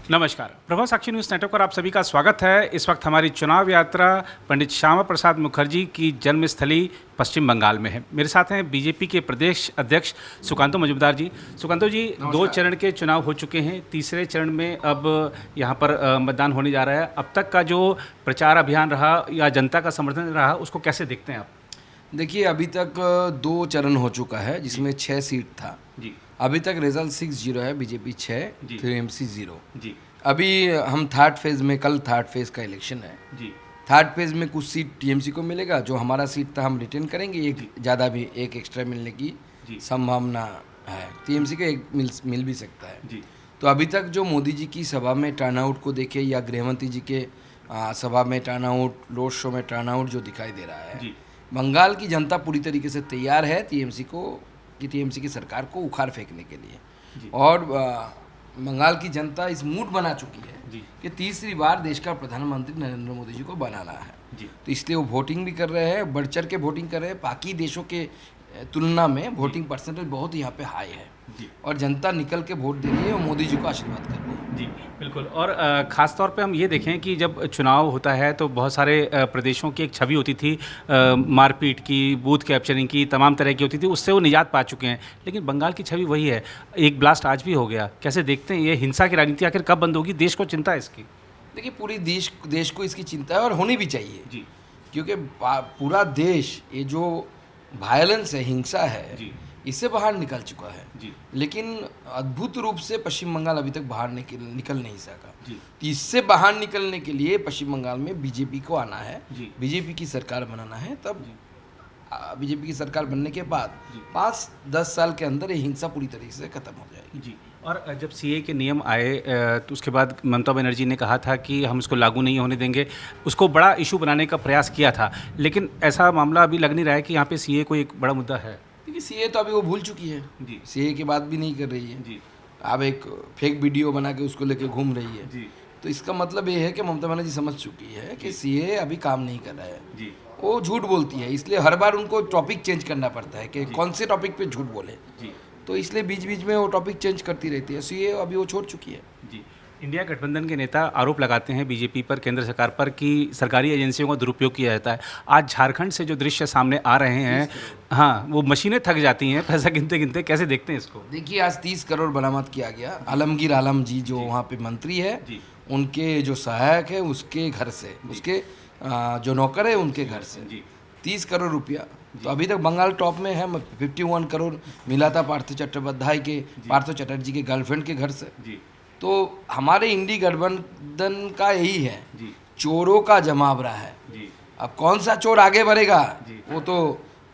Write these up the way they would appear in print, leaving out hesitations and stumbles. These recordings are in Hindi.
नमस्कार, प्रभाव साक्षी न्यूज़ नेटवर्क पर आप सभी का स्वागत है। इस वक्त हमारी चुनाव यात्रा पंडित श्यामा प्रसाद मुखर्जी की जन्मस्थली पश्चिम बंगाल में है। मेरे साथ हैं बीजेपी के प्रदेश अध्यक्ष सुकांतो मजूमदार जी। सुकांतो जी, 2 चरण के चुनाव हो चुके हैं, तीसरे चरण में अब यहाँ पर मतदान होने जा रहा है। अब तक का जो प्रचार अभियान रहा या जनता का समर्थन रहा, उसको कैसे देखते हैं आप? देखिए, अभी तक 2 चरण हो चुका है जिसमें 6 सीट था जी अभी तक रिजल्ट 6-0 है, बीजेपी 6 जी। फिर एमसी 0। जी अभी हम थर्ड फेज़ में, कल थर्ड फेज़ का इलेक्शन है। जी थर्ड फेज़ में कुछ सीट टीएमसी को मिलेगा, जो हमारा सीट था हम रिटेन करेंगे, एक ज़्यादा भी एक एक्स्ट्रा मिलने की जी संभावना है। टीएमसी का एक मिल भी सकता है। जी तो अभी तक जो मोदी जी की सभा में टर्नआउट को देखे या गृहमंत्री जी के सभा में टर्नआउट, रोड शो में टर्नआउट जो दिखाई दे रहा है, जी बंगाल की जनता पूरी तरीके से तैयार है टीएमसी की सरकार को उखाड़ फेंकने के लिए। जी। और बंगाल की जनता इस मूड बना चुकी है जी कि तीसरी बार देश का प्रधानमंत्री नरेंद्र मोदी जी को बनाना है। जी तो इसलिए वो वोटिंग भी कर रहे हैं, बढ़ चढ़ के वोटिंग कर रहे हैं। बाकी देशों के तुलना में वोटिंग परसेंटेज बहुत यहाँ पे हाई है जी और जनता निकल के वोट दे रही है और मोदी जी को आशीर्वाद कर रही है। जी, बिल्कुल। और ख़ास तौर पे हम ये देखें कि जब चुनाव होता है तो बहुत सारे प्रदेशों की एक छवि होती थी, मारपीट की, बूथ कैप्चरिंग की, तमाम तरह की होती थी, उससे वो निजात पा चुके हैं। लेकिन बंगाल की छवि वही है। एक ब्लास्ट आज भी हो गया। कैसे देखते हैं ये हिंसा की राजनीति आखिर कब बंद होगी? देश को चिंता है इसकी। देखिए, पूरी देश को इसकी चिंता है और होनी भी चाहिए, जी क्योंकि पूरा देश ये जो वायलेंस है, हिंसा है, जी इससे बाहर निकल चुका है। जी लेकिन अद्भुत रूप से पश्चिम बंगाल अभी तक बाहर निकल नहीं सका। जी तो इससे बाहर निकलने के लिए पश्चिम बंगाल में बीजेपी को आना है, जी बीजेपी की सरकार बनाना है। तब जी बीजेपी की सरकार बनने के बाद जी 5-10 साल के अंदर ये हिंसा पूरी तरीके से खत्म हो जाएगी। जी। और जब सीए के नियम आए तो उसके बाद ममता बनर्जी ने कहा था कि हम इसको लागू नहीं होने देंगे। उसको बड़ा इशू बनाने का प्रयास किया था, लेकिन ऐसा मामला अभी लग नहीं रहा है कि यहाँ पे सीए कोई एक बड़ा मुद्दा है। क्योंकि सीए तो अभी वो भूल चुकी है, जी सीए की बात भी नहीं कर रही है। जी अब एक फेक वीडियो बना के उसको लेके घूम रही है। जी तो इसका मतलब ये है कि ममता बनर्जी समझ चुकी है कि सीए अभी काम नहीं कर रहा है। जी वो झूठ बोलती है, इसलिए हर बार उनको टॉपिक चेंज करना पड़ता है कि कौन से टॉपिक पे झूठ बोले। जी तो इसलिए बीच बीच में वो टॉपिक चेंज करती रहती है। सीए अभी वो छोड़ चुकी है। जी। इंडिया गठबंधन के नेता आरोप लगाते हैं बीजेपी पर, केंद्र सरकार पर, कि सरकारी एजेंसियों का दुरुपयोग किया जाता है। आज झारखंड से जो दृश्य सामने आ रहे हैं, हाँ, वो मशीनें थक जाती हैं पैसा गिनते गिनते। कैसे देखते हैं इसको? देखिए, आज 30 करोड़ बरामद किया गया। आलमगीर आलम जी जो वहाँ पे मंत्री है, जी उनके जो सहायक है उसके घर से, उसके जो नौकर है उनके घर से जी 30 करोड़ रुपया। तो अभी तक बंगाल टॉप में है। 51 करोड़ मिला था पार्थो चटर्जी के गर्लफ्रेंड के घर से। जी तो हमारे इंडी गठबंधन का यही है, जी चोरों का जमावड़ा है। जी अब कौन सा चोर आगे बढ़ेगा, जी। वो तो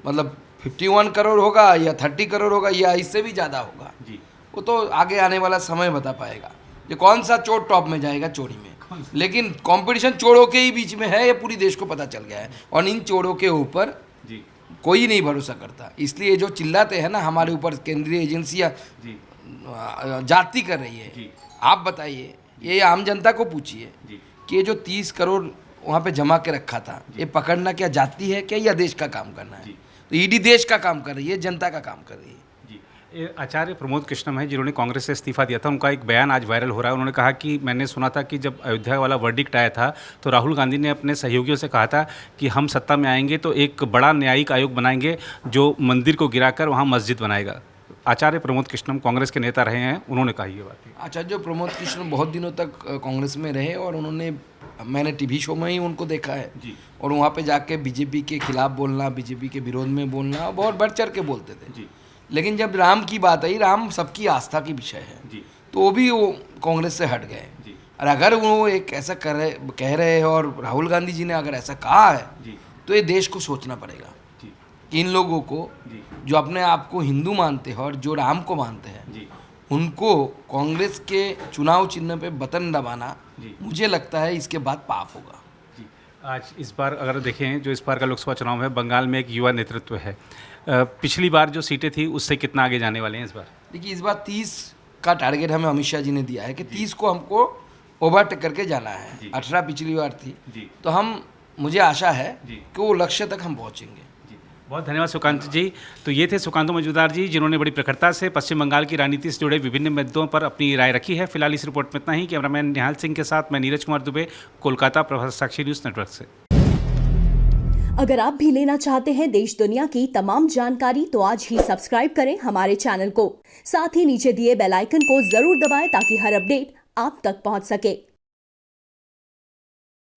मतलब 51 करोड़ होगा या 30 करोड़ होगा या इससे भी ज़्यादा होगा, जी वो तो आगे आने वाला समय बता पाएगा कि कौन सा चोर टॉप में जाएगा चोरी में। लेकिन कंपटीशन चोरों के ही बीच में है, ये पूरी देश को पता चल गया है। और इन चोरों के ऊपर जी कोई नहीं भरोसा करता। इसलिए जो चिल्लाते हैं ना हमारे ऊपर केंद्रीय एजेंसियां जी जाती कर रही है, जी आप बताइए, ये आम जनता को पूछिए जी कि ये जो 30 करोड़ वहाँ पे जमा के रखा था, ये पकड़ना क्या जाती है क्या या देश का काम करना है? जी। तो ईडी देश का काम कर रही है, जनता का काम कर रही है। जी। ये आचार्य प्रमोद कृष्णम है, जिन्होंने कांग्रेस से इस्तीफा दिया था। उनका एक बयान आज वायरल हो रहा है। उन्होंने कहा कि मैंने सुना था कि जब अयोध्या वाला वर्डिक्ट आया था तो राहुल गांधी ने अपने सहयोगियों से कहा था कि हम सत्ता में आएंगे तो एक बड़ा न्यायिक आयोग बनाएंगे जो मंदिर को गिराकर वहाँ मस्जिद बनाएगा। आचार्य प्रमोद कृष्णम कांग्रेस के नेता रहे हैं, उन्होंने कहा ये बात। आचार्य प्रमोद कृष्ण बहुत दिनों तक कांग्रेस में रहे और मैंने टीवी शो में ही उनको देखा है। जी और वहाँ पे जाके बीजेपी के खिलाफ बोलना, बीजेपी के विरोध में बोलना, बहुत बढ़ चढ़ के बोलते थे। जी लेकिन जब राम की बात आई, राम सबकी आस्था की विषय है, जी तो वो भी वो कांग्रेस से हट गए। जी और अगर वो एक ऐसा कह रहे हैं और राहुल गांधी जी ने अगर ऐसा कहा है, जी तो ये देश को सोचना पड़ेगा जी कि इन लोगों को जी जो अपने आप को हिंदू मानते हैं और जो राम को मानते हैं, जी उनको कांग्रेस के चुनाव चिन्ह पे बटन दबाना, जी मुझे लगता है इसके बाद पाप होगा। जी। आज इस बार अगर देखें, जो इस बार का लोकसभा चुनाव है, बंगाल में एक युवा नेतृत्व है। पिछली बार जो सीटें थी उससे कितना आगे जाने वाले हैं इस बार? देखिए, इस बार 30 का टारगेट हमें अमित शाह जी ने दिया है कि 30 को हमको ओवरटेक करके जाना है। जी। 18 पिछली बार थी, जी तो मुझे आशा है जी कि वो लक्ष्य तक हम पहुँचेंगे। जी। बहुत धन्यवाद सुकांत जी। तो ये थे सुकांत मजूमदार जी, जिन्होंने बड़ी प्रखरता से पश्चिम बंगाल की राजनीति से जुड़े विभिन्न मुद्दों पर अपनी राय रखी है। फिलहाल इस रिपोर्ट में इतना ही। कैमरामैन निहाल सिंह के साथ मैं नीरज कुमार दुबे, कोलकाता, प्रभात साक्षी न्यूज़ नेटवर्क से। अगर आप भी लेना चाहते हैं देश दुनिया की तमाम जानकारी तो आज ही सब्सक्राइब करें हमारे चैनल को। साथ ही नीचे दिए बेल आइकन को जरूर दबाएं ताकि हर अपडेट आप तक पहुंच सके।